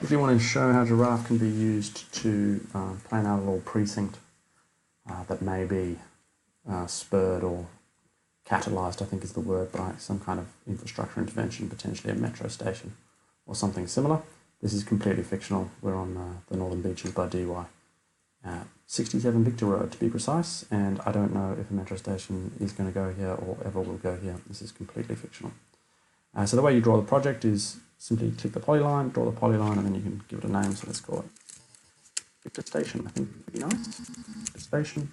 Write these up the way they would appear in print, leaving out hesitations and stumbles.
if you want to show how giraffe can be used to plan out a little precinct that may be spurred or catalysed, I think is the word, by some kind of infrastructure intervention, potentially a metro station or something similar. This is completely fictional. We're on the Northern Beaches by DY. 67 Victor Road to be precise, and I don't know if a metro station is going to go here or ever will go here. This is completely fictional. So the way you draw the project is simply click the polyline, draw the polyline, and then you can give it a name. So let's call it Victor Station. I think would be nice. Victor Station.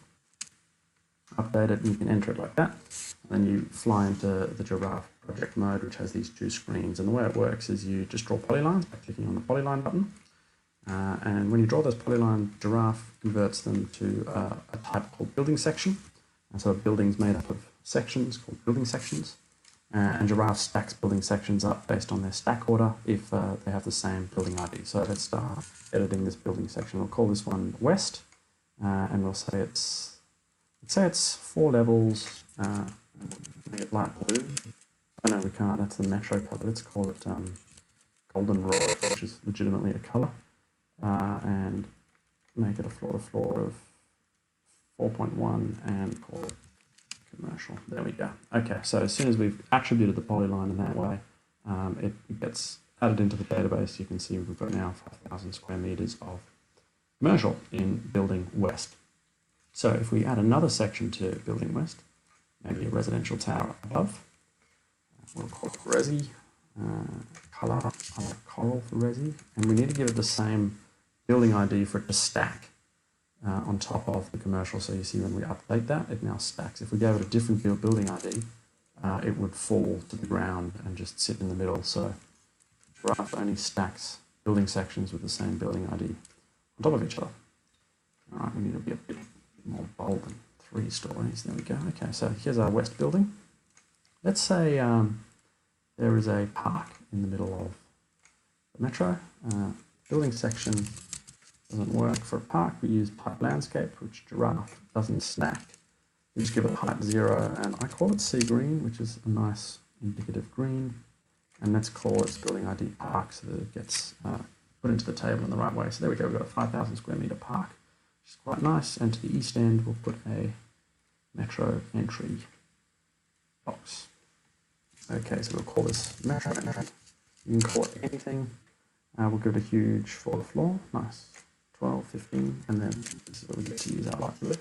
Update it, and you can enter it like that. And then you fly into the giraffe project mode, which has these two screens. And the way it works is you just draw polylines by clicking on the polyline button. And when you draw those polylines, giraffe converts them to a type called building section. And so a building's made up of sections called building sections. And giraffe stacks building sections up based on their stack order if they have the same building ID. So let's start editing this building section. We'll call this one West, and we'll say it's 4 levels. Make it light blue. Oh no, we can't. That's the metro color. Let's call it goldenrod, which is legitimately a color, and make it a floor-to-floor of 4.1 and call it commercial. There we go. Okay, so as soon as we've attributed the polyline in that way, it gets added into the database. You can see we've got now 5,000 square meters of commercial in Building West. So if we add another section to Building West, maybe a residential tower above, we'll call it Resi, color, I like coral for Resi, and we need to give it the same building ID for it to stack on top of the commercial. So you see when we update that, it now stacks. If we gave it a different building ID, it would fall to the ground and just sit in the middle. So Giraffe only stacks building sections with the same building ID on top of each other. All right, we need to be a bit more bold than 3 stories. There we go. Okay, so here's our west building. Let's say there is a park in the middle of the metro. Building section doesn't work for a park. We use pipe landscape, which giraffe doesn't stack. We just give it height 0, and I call it sea green, which is a nice indicative green. And let's call its building ID park so that it gets put into the table in the right way. So there we go. We've got a 5,000 square meter park, which is quite nice. And to the east end, we'll put a metro entry box. Okay, so we'll call this metro entry. You can call it anything. We'll give it a huge floor. Nice. 12, 15, and then this is where we get to use our light blue.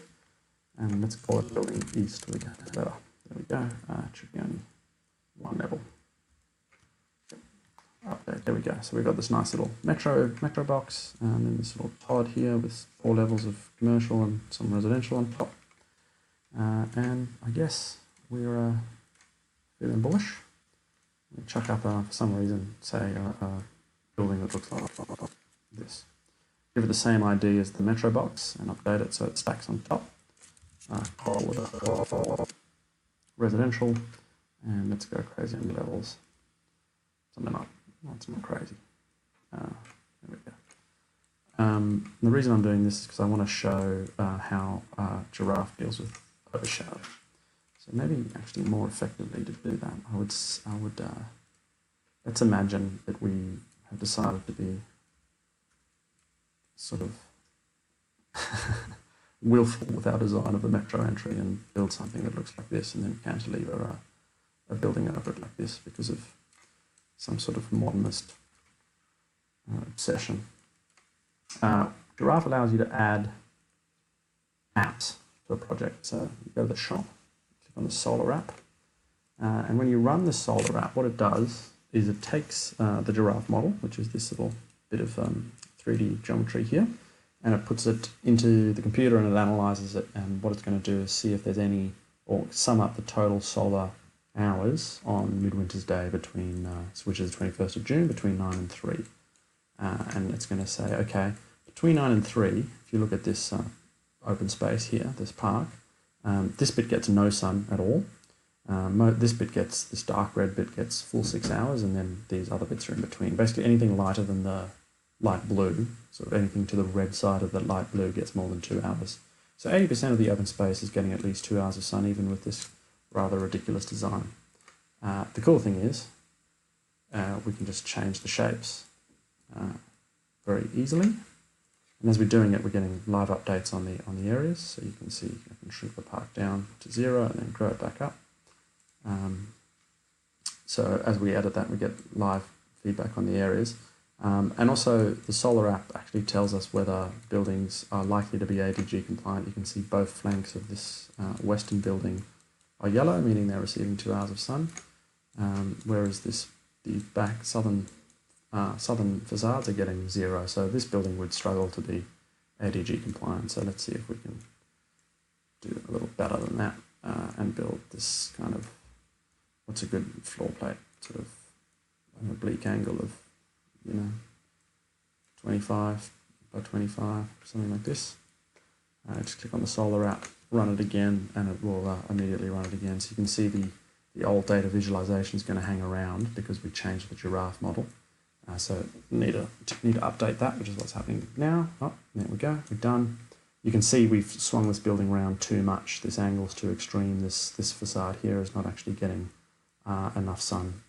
And let's call it building east. We get better. There we go. It should be only 1 level. Update. There we go. So we've got this nice little metro box, and then this little pod here with 4 levels of commercial and some residential on top. And I guess we're feeling bullish. We chuck up for some reason, say a building that looks like this. Give it the same ID as the metro box and update it so it stacks on top. Call it residential, and let's go crazy on the levels. Something like that's not crazy. There we go. The reason I'm doing this is because I want to show how giraffe deals with overshadow. So maybe actually more effectively to do that, I would let's imagine that we have decided to be sort of willful with our design of the metro entry and build something that looks like this, and then cantilever a building over it like this because of some sort of modernist obsession. Giraffe allows you to add apps to a project. So you go to the shop, click on the solar app, and when you run the solar app, what it does is it takes the giraffe model, which is this little bit of 3D geometry here, and it puts it into the computer and it analyzes it, and what it's going to do is see if there's any, or sum up the total solar hours on Midwinter's Day between, which is the 21st of June, between 9 and 3. And it's going to say, okay, between 9 and 3, if you look at this open space here, this park, this bit gets no sun at all. This dark red bit gets full 6 hours, and then these other bits are in between. Basically anything lighter than the light blue, sort of anything to the red side of the light blue gets more than 2 hours. So 80% of the open space is getting at least 2 hours of sun, even with this rather ridiculous design. The cool thing is we can just change the shapes. very easily. And as we're doing it, we're getting live updates on the areas. So you can see I can shrink the park down to 0 and then grow it back up. So as we edit that, we get live feedback on the areas. And also the solar app actually tells us whether buildings are likely to be ADG compliant. You can see both flanks of this western building are yellow, meaning they're receiving 2 hours of sun, whereas the back southern facades are getting 0. So this building would struggle to be ADG compliant. So let's see if we can do a little better than that and build this kind of, what's a good floor plate, sort of an oblique angle of, 25 by 25, something like this. Just click on the solar app, run it again, and it will immediately run it again. So you can see the old data visualization is going to hang around because we changed the giraffe model. So need to update that, which is what's happening now. Oh, there we go, we're done. You can see we've swung this building around too much. This angle's too extreme. This facade here is not actually getting enough sun.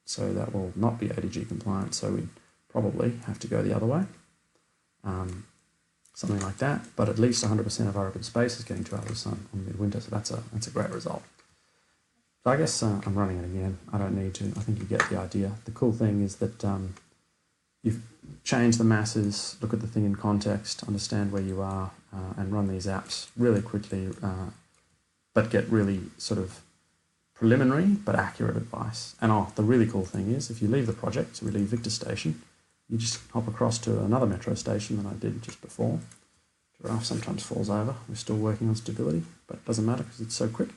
So that will not be ADG compliant. So we probably have to go the other way. Something like that. But at least 100% of our open space is getting 2 hours of sun on midwinter. So that's a great result. So I guess I'm running it again. I don't need to. I think you get the idea. The cool thing is that you've changed the masses, look at the thing in context, understand where you are, and run these apps really quickly, but get really sort of preliminary but accurate advice. And the really cool thing is if you leave the project, so we leave Victor Station, you just hop across to another metro station that I did just before. Giraffe sometimes falls over. We're still working on stability, but it doesn't matter because it's so quick.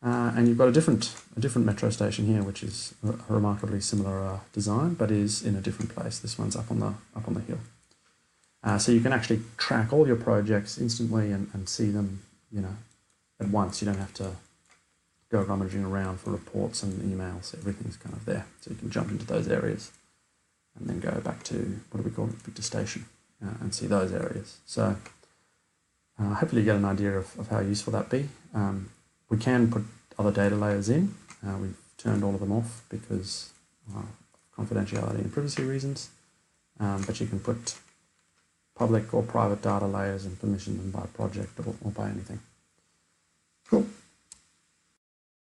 And you've got a different metro station here, which is a remarkably similar design, but is in a different place. This one's up on the hill. So you can actually track all your projects instantly and see them, at once. You don't have to go rummaging around for reports and emails. Everything's kind of there. So you can jump into those areas and then go back to, what do we call it, Victor Station, and see those areas. So hopefully you get an idea of how useful that be. We can put other data layers in. We've turned all of them off because of confidentiality and privacy reasons. But you can put public or private data layers and permission them by project or by anything.